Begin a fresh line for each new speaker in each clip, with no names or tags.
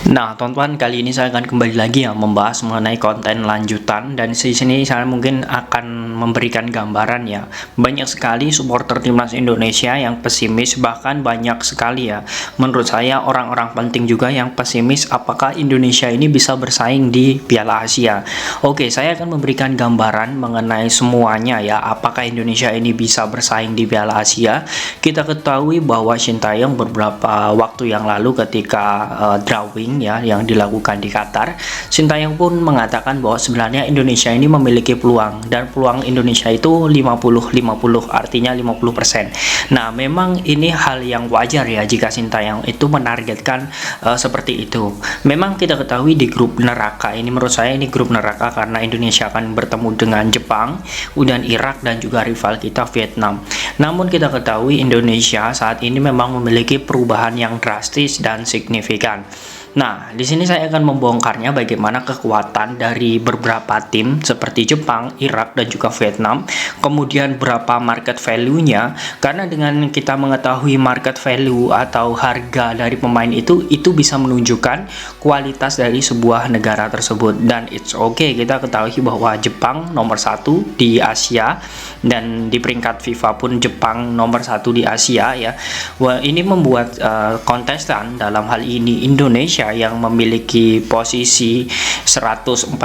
Nah, teman-teman, kali ini saya akan kembali lagi ya membahas mengenai konten lanjutan, dan di sini saya mungkin akan memberikan gambaran ya. Banyak sekali supporter timnas Indonesia yang pesimis, bahkan banyak sekali ya menurut saya orang-orang penting juga yang pesimis apakah Indonesia ini bisa bersaing di Piala Asia. Oke, saya akan memberikan gambaran mengenai semuanya ya, apakah Indonesia ini bisa bersaing di Piala Asia. Kita ketahui bahwa Sintayong beberapa waktu yang lalu ketika drawing ya yang dilakukan di Qatar, Sintayong pun mengatakan bahwa sebenarnya Indonesia ini memiliki peluang, dan peluang Indonesia itu 50-50, artinya 50%. Nah, memang ini hal yang wajar ya jika Sintayong itu menargetkan seperti itu. Memang kita ketahui di grup neraka ini, menurut saya ini grup neraka karena Indonesia akan bertemu dengan Jepang, kemudian Irak, dan juga rival kita Vietnam. Namun kita ketahui Indonesia saat ini memang memiliki perubahan yang drastis dan signifikan. Nah, di sini saya akan membongkarnya bagaimana kekuatan dari beberapa tim seperti Jepang, Irak, dan juga Vietnam. Kemudian berapa market value-nya, karena dengan kita mengetahui market value atau harga dari pemain itu bisa menunjukkan kualitas dari sebuah negara tersebut. Dan it's okay, kita ketahui bahwa Jepang nomor 1 di Asia, dan di peringkat FIFA pun Jepang nomor 1 di Asia ya. Wah, ini membuat kontestan dalam hal ini Indonesia yang memiliki posisi 149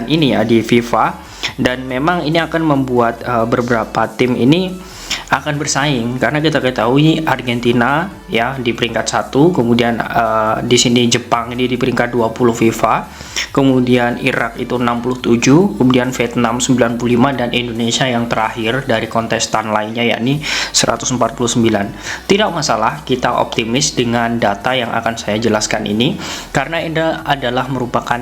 ini ya di FIFA, dan memang ini akan membuat beberapa tim ini akan bersaing, karena kita ketahui Argentina ya di peringkat 1, kemudian di sini Jepang ini di peringkat 20 FIFA, kemudian Irak itu 67, kemudian Vietnam 95, dan Indonesia yang terakhir dari kontestan lainnya yakni 149. Tidak masalah kita optimis dengan data yang akan saya jelaskan ini, karena ini adalah merupakan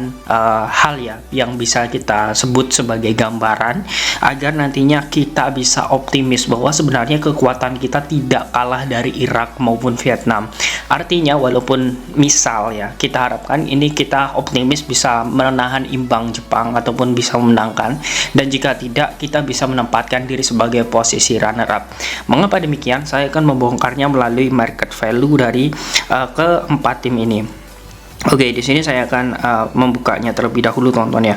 hal ya yang bisa kita sebut sebagai gambaran agar nantinya kita bisa optimis bahwa sebenarnya kekuatan kita tidak kalah dari Irak maupun Vietnam. Artinya walaupun misal ya kita harapkan ini kita optimis bisa menahan imbang Jepang ataupun bisa memenangkan, dan jika tidak kita bisa menempatkan diri sebagai posisi runner up. Mengapa demikian? Saya akan membongkarnya melalui market value dari keempat tim ini. Oke, di sini saya akan membukanya terlebih dahulu, teman-teman ya.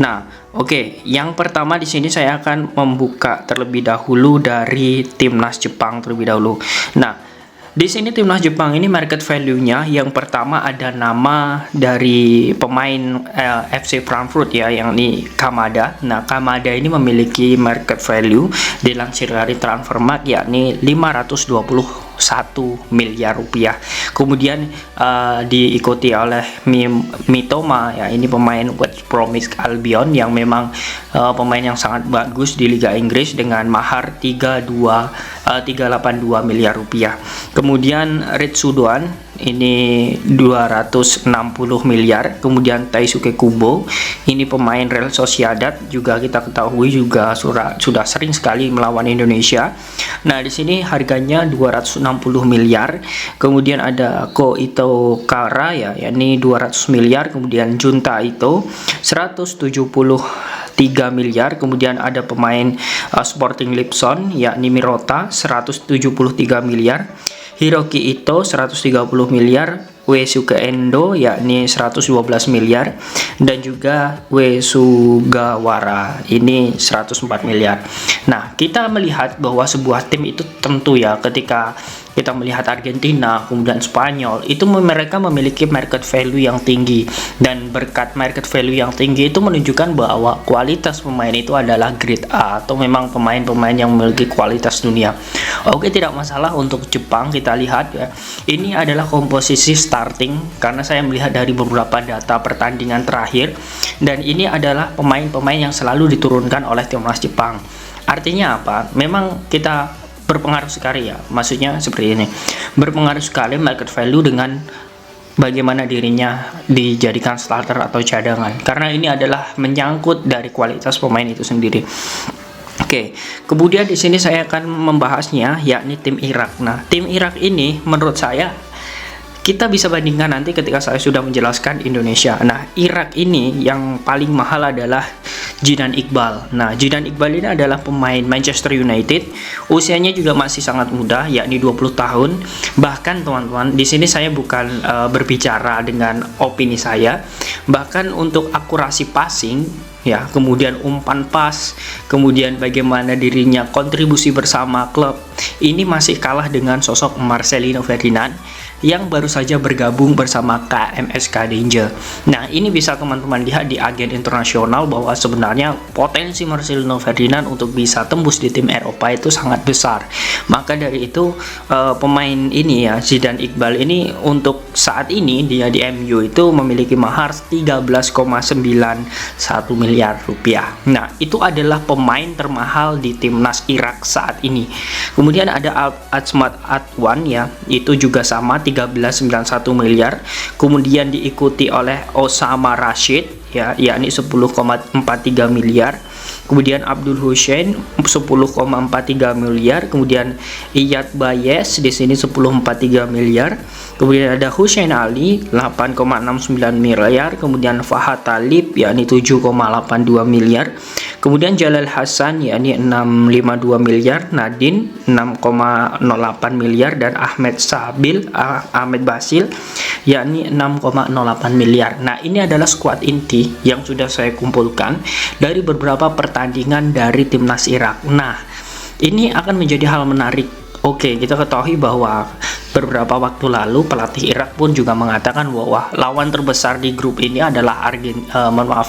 Nah, oke, yang pertama di sini saya akan membuka terlebih dahulu dari timnas Jepang terlebih dahulu. Nah, di sini timnas Jepang ini market value-nya yang pertama ada nama dari pemain FC Frankfurt ya, yang ini Kamada. Nah, Kamada ini memiliki market value dilansir dari Transfermarkt yakni 521 miliar rupiah. Kemudian diikuti oleh Mitoma ya, ini pemain West Bromwich Albion yang memang pemain yang sangat bagus di Liga Inggris dengan mahar 382 miliar rupiah. Kemudian Ritsudoan ini 260 miliar. Kemudian Taisuke Kubo ini pemain Real Sociedad, juga kita ketahui juga sudah sering sekali melawan Indonesia. Nah, di sini harganya 260 miliar. Kemudian ada Ko Ito Kara ya, yakni 200 miliar. Kemudian Junta Ito 173 miliar. Kemudian ada pemain Sporting Lisbon yakni Mirota 173 miliar. Hiroki Ito 130 miliar, Uesuke Endo yakni 112 miliar, dan juga Uesugawara ini 104 miliar. Nah, kita melihat bahwa sebuah tim itu tentu ya, ketika kita melihat Argentina, kemudian Spanyol, itu mereka memiliki market value yang tinggi, dan berkat market value yang tinggi itu menunjukkan bahwa kualitas pemain itu adalah grade A, atau memang pemain-pemain yang memiliki kualitas dunia. Oke, tidak masalah untuk Jepang, kita lihat ya. Ini adalah komposisi starting, karena saya melihat dari beberapa data pertandingan terakhir, dan ini adalah pemain-pemain yang selalu diturunkan oleh timnas Jepang. Artinya apa? Memang kita berpengaruh sekali ya, maksudnya seperti ini, berpengaruh sekali market value dengan bagaimana dirinya dijadikan starter atau cadangan, karena ini adalah menyangkut dari kualitas pemain itu sendiri. Oke, kemudian di sini saya akan membahasnya yakni tim Irak. Nah, tim Irak ini menurut saya kita bisa bandingkan nanti ketika saya sudah menjelaskan Indonesia. Nah, Irak ini yang paling mahal adalah Zidane Iqbal. Nah, Zidane Iqbal ini adalah pemain Manchester United, usianya juga masih sangat muda, yakni 20 tahun. Bahkan teman-teman, di sini saya bukan berbicara dengan opini saya, bahkan untuk akurasi passing ya, kemudian umpan pas, kemudian bagaimana dirinya kontribusi bersama klub, ini masih kalah dengan sosok Marcelino Ferdinand yang baru saja bergabung bersama KMSK Danger. Nah, ini bisa teman-teman lihat di agen internasional bahwa sebenarnya potensi Marcelino Ferdinand untuk bisa tembus di tim Eropa itu sangat besar. Maka dari itu pemain ini ya, Zidane Iqbal ini untuk saat ini dia di MU itu memiliki mahar 13,91 miliar rupiah. Nah, itu adalah pemain termahal di timnas Irak saat ini. Kemudian ada Atsmat Atwan ya, itu juga sama 13,91 miliar. Kemudian diikuti oleh Osama Rashid ya, yakni 10,43 miliar. Kemudian Abdul Hussein 10,43 miliar. Kemudian Iyad Bayes di sini 10,43 miliar. Kemudian ada Hussein Ali 8,69 miliar. Kemudian Fahad Talib yakni 7,82 miliar. Kemudian Jalal Hasan yakni 6,52 miliar, Nadine 6,08 miliar, dan Ahmed Basil yakni 6,08 miliar. Nah, ini adalah skuad inti yang sudah saya kumpulkan dari beberapa pertandingan dari timnas Irak. Nah, ini akan menjadi hal menarik. Oke, kita ketahui bahwa beberapa waktu lalu pelatih Irak pun juga mengatakan bahwa lawan terbesar di grup ini adalah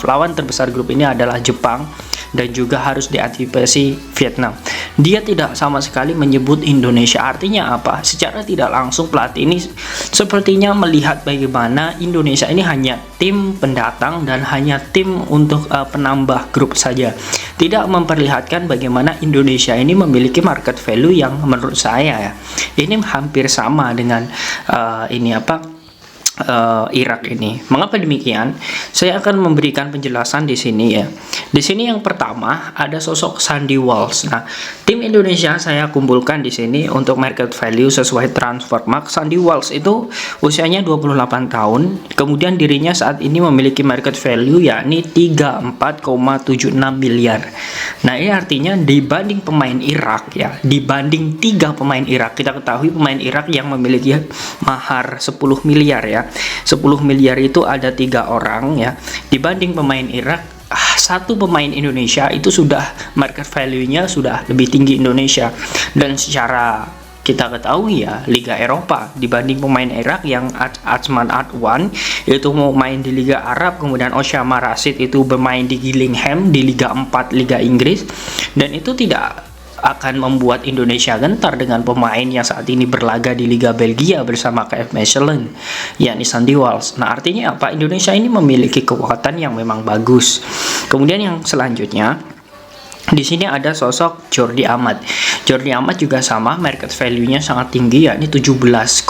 lawan terbesar grup ini adalah Jepang dan juga harus diantisipasi Vietnam. Dia tidak sama sekali menyebut Indonesia. Artinya apa? Secara tidak langsung pelatih ini sepertinya melihat bagaimana Indonesia ini hanya tim pendatang dan hanya tim untuk penambah grup saja. Tidak memperlihatkan bagaimana Indonesia ini memiliki market value yang menurut saya ya, ini hampir sama dengan Irak ini. Mengapa demikian? Saya akan memberikan penjelasan di sini ya. Di sini yang pertama ada sosok Sandy Walsh. Nah, tim Indonesia saya kumpulkan di sini untuk market value sesuai Transfermarkt. Sandy Walsh itu usianya 28 tahun. Kemudian dirinya saat ini memiliki market value yakni 34,76 miliar. Nah, ini artinya dibanding pemain Irak ya, dibanding 3 pemain Irak, kita ketahui pemain Irak yang memiliki mahar 10 miliar ya. 10 miliar itu ada 3 orang ya. Dibanding pemain Irak, satu pemain Indonesia itu sudah market value-nya sudah lebih tinggi Indonesia. Dan secara kita ketahui ya, Liga Eropa dibanding pemain Irak yang Atsman Atwan itu mau main di Liga Arab, kemudian Osama Rashid itu bermain di Gillingham di Liga 4 Liga Inggris, dan itu tidak akan membuat Indonesia gentar dengan pemain yang saat ini berlaga di Liga Belgia bersama KF Mechelen, yakni Sandy Walsh. Nah, artinya apa? Indonesia ini memiliki kekuatan yang memang bagus. Kemudian yang selanjutnya di sini ada sosok Jordi Amat. Jordi Amat juga sama, market value-nya sangat tinggi yakni 17,3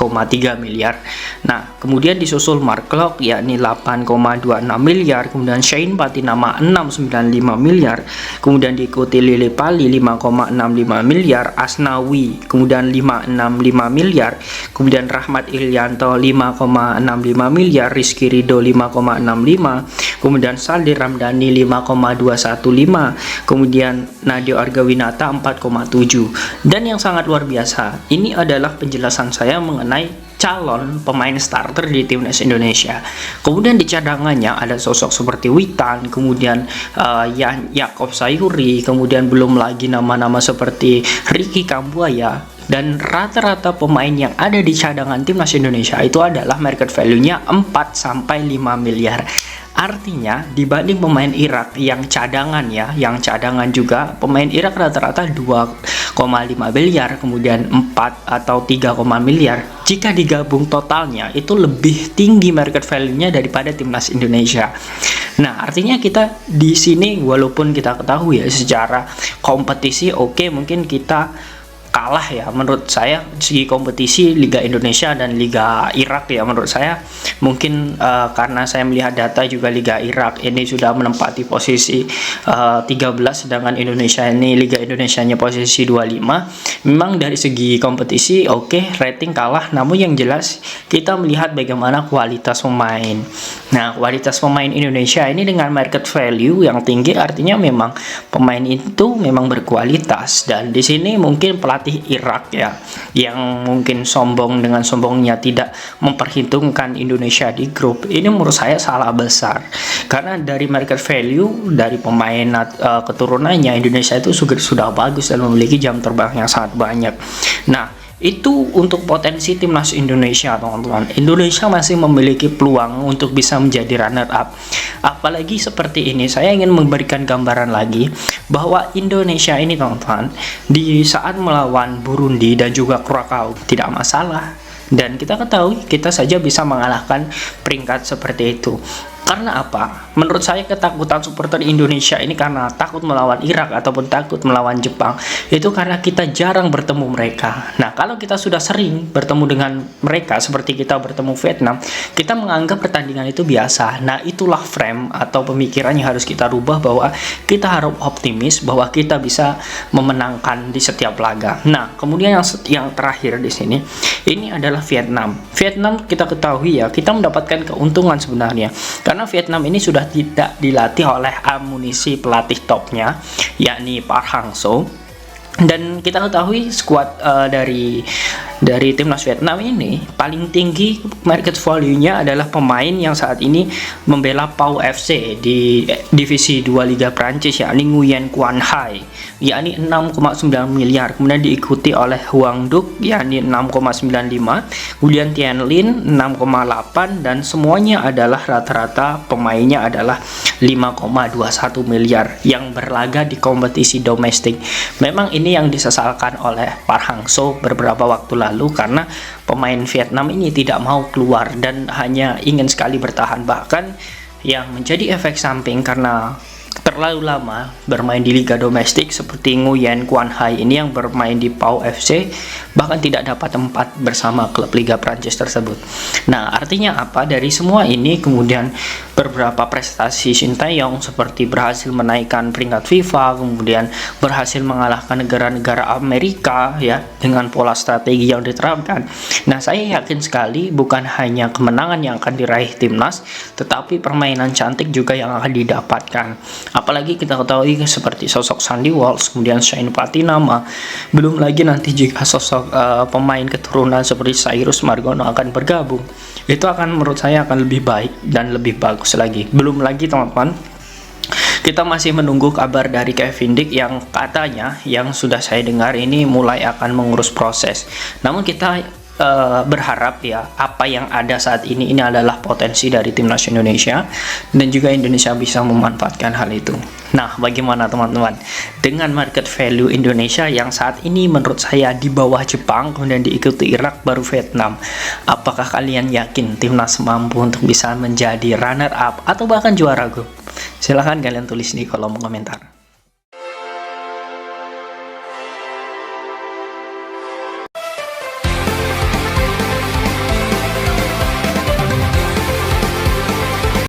miliar. Nah, kemudian disusul Mark Klok yakni 8,26 miliar, kemudian Shane Patinama 6,95 miliar, kemudian diikuti Lili Pali 5,65 miliar, Asnawi kemudian 5,65 miliar, kemudian Rahmat Irianto 5,65 miliar, Rizky Ridho 5,65, kemudian Saldi Ramdhani 5,215, kemudian Nadio Argawinata 4,7. Dan yang sangat luar biasa, ini adalah penjelasan saya mengenai calon pemain starter di timnas Indonesia. Kemudian di cadangannya ada sosok seperti Witan, kemudian Yaakob Sayuri, kemudian belum lagi nama-nama seperti Ricky Kambuaya. Dan rata-rata pemain yang ada di cadangan timnas Indonesia itu adalah market value-nya 4-5 miliar. Artinya dibanding pemain Irak yang cadangan ya, yang cadangan juga pemain Irak rata-rata 2,5 miliar, kemudian 4 atau 3, miliar. Jika digabung totalnya itu lebih tinggi market value-nya daripada timnas Indonesia. Nah, artinya kita di sini walaupun kita ketahui ya secara kompetisi oke, mungkin kita kalah ya menurut saya segi kompetisi Liga Indonesia dan Liga Irak ya. Menurut saya mungkin karena saya melihat data juga Liga Irak ini sudah menempati posisi 13, sedangkan Indonesia ini Liga Indonesianya posisi 25. Memang dari segi kompetisi oke, rating kalah, namun yang jelas kita melihat bagaimana kualitas pemain. Nah, kualitas pemain Indonesia ini dengan market value yang tinggi artinya memang pemain itu memang berkualitas. Dan di sini mungkin pelatih Irak ya yang mungkin sombong dengan sombongnya tidak memperhitungkan Indonesia di grup ini, menurut saya salah besar. Karena dari market value dari pemain keturunannya Indonesia itu sudah bagus dan memiliki jam terbang yang sangat banyak. Nah, itu untuk potensi timnas Indonesia, teman-teman. Indonesia masih memiliki peluang untuk bisa menjadi runner up. Apalagi seperti ini, saya ingin memberikan gambaran lagi bahwa Indonesia ini, teman-teman, di saat melawan Burundi dan juga Krakau tidak masalah. Dan kita ketahui kita saja bisa mengalahkan peringkat seperti itu. Karena apa? Menurut saya ketakutan supporter Indonesia ini karena takut melawan Irak ataupun takut melawan Jepang itu karena kita jarang bertemu mereka. Nah, kalau kita sudah sering bertemu dengan mereka seperti kita bertemu Vietnam, kita menganggap pertandingan itu biasa. Nah, itulah frame atau pemikiran yang harus kita rubah, bahwa kita harus optimis bahwa kita bisa memenangkan di setiap laga. Nah, kemudian yang terakhir di sini ini adalah Vietnam. Vietnam kita ketahui ya, kita mendapatkan keuntungan sebenarnya. Karena Vietnam ini sudah tidak dilatih oleh amunisi pelatih topnya, yakni Park Hang-seo. Dan kita ketahui skuad dari timnas Vietnam ini paling tinggi market value-nya adalah pemain yang saat ini membela Pau FC di divisi 2 Liga Prancis, yakni Nguyen Quan Hai, yakni 6,9 miliar. Kemudian diikuti oleh Huang Duc yakni 6,95, kemudian Tien Lin 6,8, dan semuanya adalah rata-rata pemainnya adalah 5,21 miliar yang berlaga di kompetisi domestik. Memang ini yang disesalkan oleh Park Hang-seo beberapa waktu lalu, karena pemain Vietnam ini tidak mau keluar dan hanya ingin sekali bertahan, bahkan yang menjadi efek samping karena terlalu lama bermain di liga domestik seperti Nguyen Quan Hai ini yang bermain di Pau FC bahkan tidak dapat tempat bersama klub Liga Prancis tersebut. Nah, artinya apa? Dari semua ini kemudian beberapa prestasi Shin Tae-yong seperti berhasil menaikkan peringkat FIFA, kemudian berhasil mengalahkan negara-negara Amerika ya dengan pola strategi yang diterapkan. Nah, saya yakin sekali bukan hanya kemenangan yang akan diraih timnas, tetapi permainan cantik juga yang akan didapatkan. Apalagi kita ketahui seperti sosok Sandy Walsh, kemudian Shane Patinama, belum lagi nanti jika sosok pemain keturunan seperti Cyrus Margono akan bergabung, itu akan menurut saya akan lebih baik dan lebih bagus lagi. Belum lagi teman-teman, kita masih menunggu kabar dari Kevin Dick yang katanya, yang sudah saya dengar ini mulai akan mengurus proses. Namun kita berharap ya apa yang ada saat ini adalah potensi dari timnas Indonesia dan juga Indonesia bisa memanfaatkan hal itu. Nah, bagaimana teman-teman dengan market value Indonesia yang saat ini menurut saya di bawah Jepang, kemudian diikuti Irak, baru Vietnam? Apakah kalian yakin timnas mampu untuk bisa menjadi runner up atau bahkan juara grup? Silahkan kalian tulis di kolom komentar.